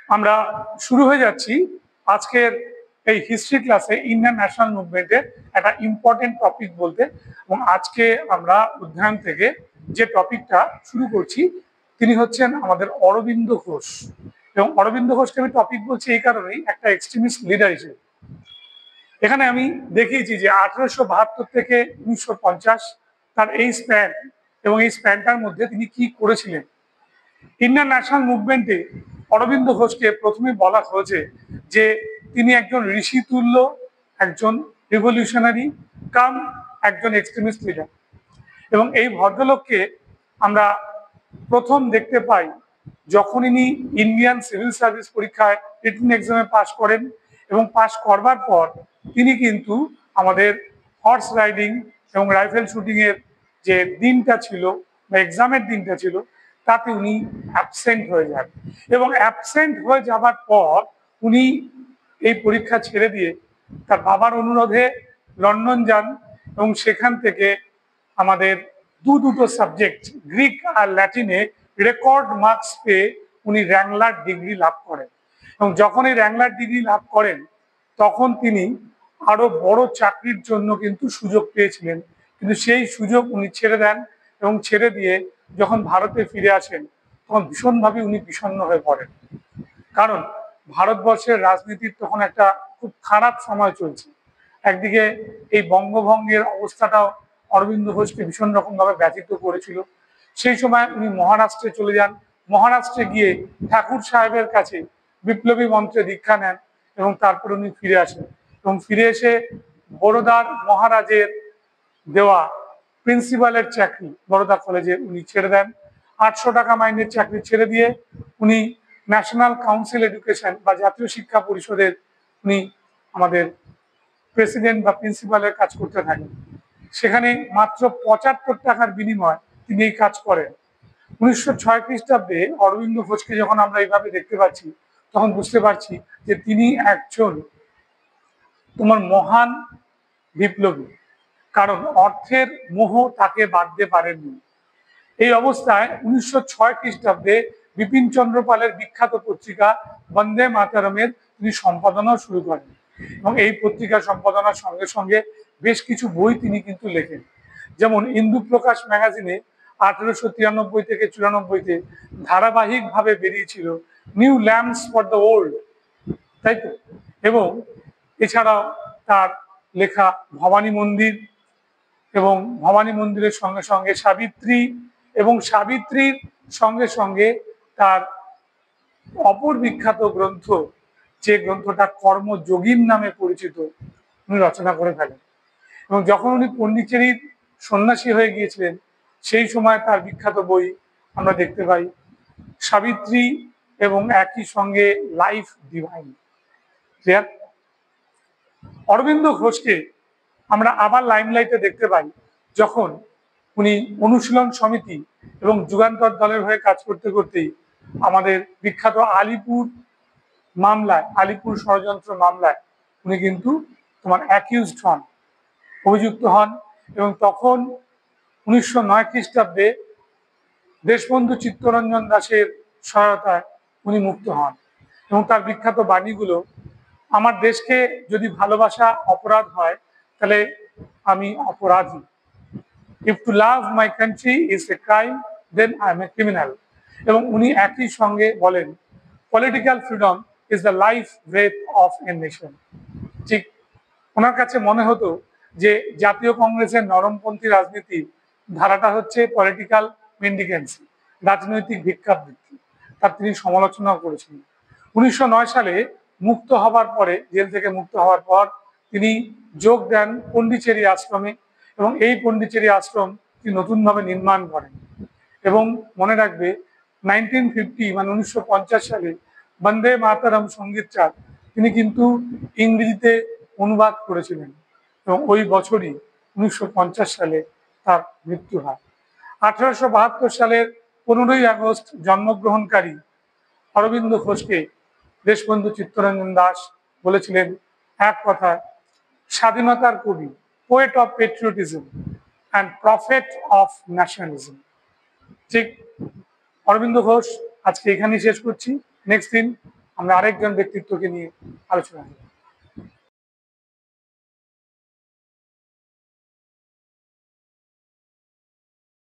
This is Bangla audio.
আমরা শুরু হয়ে যাচ্ছি আজকের এই হিস্ট্রি ক্লাসে ইন্ডিয়ান ন্যাশনাল মুভমেন্টের একটা ইম্পর্টেন্ট টপিক বলতে। এবং আজকে আমরা অধ্যয়ন থেকে যে টপিকটা শুরু করছি তিনি হচ্ছেন আমাদের অরবিন্দ ঘোষ। এবং অরবিন্দ ঘোষকে আমি টপিক বলছি এই কারণেই, একটা এক্সট্রিমিস্ট লিডার হিসেবে। এখানে আমি দেখিয়েছি যে 1872 থেকে 1950 তার এই স্প্যান, এবং এই স্প্যানটার মধ্যে তিনি কি করেছিলেন। ইন্ডিয়ান ন্যাশনাল মুভমেন্টে অরবিন্দ ঘোষকে প্রথমে বলা হয়েছে যে তিনি একজন ঋষিতুল্য, একজন রিভলিউশনারি কাম একজন এক্সট্রিমিস্ট লিডার। এবং এই ভদ্রলোককে আমরা প্রথম দেখতে পাই যখন ইনি ইন্ডিয়ান সিভিল সার্ভিস পরীক্ষায় রিটেন এক্সামে পাশ করেন, এবং পাশ করবার পর তিনি কিন্তু আমাদের হর্স রাইডিং এবং রাইফেল শুটিং এর যে দিনটা ছিল বা এক্সামের দিনটা ছিল তাতে উনি অ্যাবসেন্ট হয়ে যান। এবং অ্যাবসেন্ট হয়ে যাবার পর উনি এই পরীক্ষা ছেড়ে দিয়ে তার বাবার অনুরোধে লন্ডন যান, এবং সেখান থেকে আমাদের দুটো সাবজেক্ট গ্রিক আর ল্যাটিনে রেকর্ড মার্কস পেয়ে উনি র্যাংলার ডিগ্রি লাভ করেন। এবং যখন এই র্যাংলার ডিগ্রি লাভ করেন তখন তিনি আরো বড় চাকরির জন্য কিন্তু সুযোগ পেয়েছিলেন, কিন্তু সেই সুযোগ উনি ছেড়ে দেন। এবং ছেড়ে দিয়ে যখন ভারতে ফিরে আসেন তখন ভীষণভাবে উনি বিষণ্ণ হয়ে পড়েন, কারণ ভারতবর্ষের রাজনীতির তখন একটা খুব খারাপ সময় চলছে। একদিকে এই বঙ্গভঙ্গের অবস্থাটাও অরবিন্দ ঘোষকে ভীষণ রকমভাবে ব্যথিত করেছিল। সেই সময় উনি মহারাষ্ট্রে চলে যান, মহারাষ্ট্রে গিয়ে ঠাকুর সাহেবের কাছে বিপ্লবী মন্ত্রে দীক্ষা নেন, এবং তারপর উনি ফিরে আসেন। এবং ফিরে এসে বরোদার মহারাজের দেওয়া প্রিন্সিপালের চাকরি বরোদা কলেজে উনি ছেড়ে দেন। 800 টাকা মাইনের চাকরি ছেড়ে দিয়ে উনি ন্যাশনাল কাউন্সিল এডুকেশন বা জাতীয় শিক্ষা পরিষদের উনি আমাদের প্রেসিডেন্ট বা প্রিন্সিপালের কাজ করতে থাকেন। সেখানে মাত্র 75 টাকার বিনিময় তিনি এই কাজ করেন। 1906 খ্রিস্টাব্দে অরবিন্দ ঘোষকে যখন আমরা এইভাবে দেখতে পাচ্ছি তখন বুঝতে পারছি যে তিনি একজন মহান বিপ্লবী, কারণ অর্থের মোহ তাকে বাঁধতে পারেননি। এই অবস্থায় 1906 খ্রিস্টাব্দে বিপিন চন্দ্র পালের বিখ্যাত পত্রিকা বন্দে মাতরমের তিনি সম্পাদনাও শুরু করেন, এবং এই পত্রিকা সম্পাদনার সঙ্গে সঙ্গে বেশ কিছু বই তিনি কিন্তু লেখেন। যেমন ইন্দু প্রকাশ ম্যাগাজিনে 1893 থেকে 94-তে ধারাবাহিকভাবে বেরিয়েছিল new lamps for the old, তাই তো। এবং এছাড়াও তার লেখা ভবানী মন্দির, এবং ভবানী মন্দিরের সঙ্গে সঙ্গে সাবিত্রী, এবং সাবিত্রীর সঙ্গে সঙ্গে তার অপর বিখ্যাত গ্রন্থ, যে গ্রন্থটা কর্মযোগীর নামে পরিচিত, উনি রচনা করে ফেলেন। এবং যখন উনি পন্ডিচেরির সন্ন্যাসী হয়ে গিয়েছিলেন সেই সময় তার বিখ্যাত বই আমরা দেখতে পাই সাবিত্রী, এবং একই সঙ্গে লাইফ ডিভাইন। ক্লিয়ার? অরবিন্দ ঘোষকে আমরা আবার লাইমলাইটে দেখতে পাই যখন উনি অনুশীলন সমিতি এবং যুগান্তর দলের হয়ে কাজ করতে করতেই আমাদের বিখ্যাত আলিপুর মামলায়, আলিপুর ষড়যন্ত্র মামলায় উনি কিন্তু অ্যাকিউজড হন, অভিযুক্ত হন। এবং তখন 1909 খ্রিস্টাব্দে দেশবন্ধু চিত্তরঞ্জন দাসের সহায়তায় উনি মুক্ত হন। এবং তার বিখ্যাত বাণীগুলো, আমার দেশকে যদি ভালোবাসা অপরাধ হয় তাহলে আমি অপরাধী। If to love my country is a crime, then I am a criminal. এবং উনি একই সঙ্গে বলেন political freedom is the life breath of a nation. ঠিক ওনার কাছে মনে হতো যে জাতীয় কংগ্রেসের নরমপন্থী রাজনীতি ধারাটা হচ্ছে পলিটিক্যাল মেন্ডিকেন্সি, রাজনৈতিক ভিক্ষাবৃত্তি। তার তিনি সমালোচনাও করেছিলেন। 1909 সালে মুক্ত হবার পরে, জেল থেকে মুক্ত হওয়ার পর তিনি যোগ দেন পন্ডিচেরি আশ্রমে, এবং এই পন্ডিচেরি আশ্রম তিনি নতুনভাবে নির্মাণ করেন। এবং মনে রাখবে 1950 মানে 1950 সালে বন্দে মাতরম সঙ্গীতটা তিনি কিন্তু ইংরেজিতে অনুবাদ করেছিলেন, এবং ওই বছরই 1950 সালে তার মৃত্যু হয়। 1872 সালের 15ই আগস্ট জন্মগ্রহণকারী অরবিন্দ ঘোষকে দেশবন্ধু চিত্তরঞ্জন দাস বলেছিলেন এক কথা, স্বাধীনতার কবি, poet of patriotism and prophet of nationalism. ঠিক, অরবিন্দ ঘোষ আজকে এখানেই শেষ করছি। নেক্সট দিন আমরা আরেকজন ব্যক্তিত্বকে নিয়ে আলোচনা করি।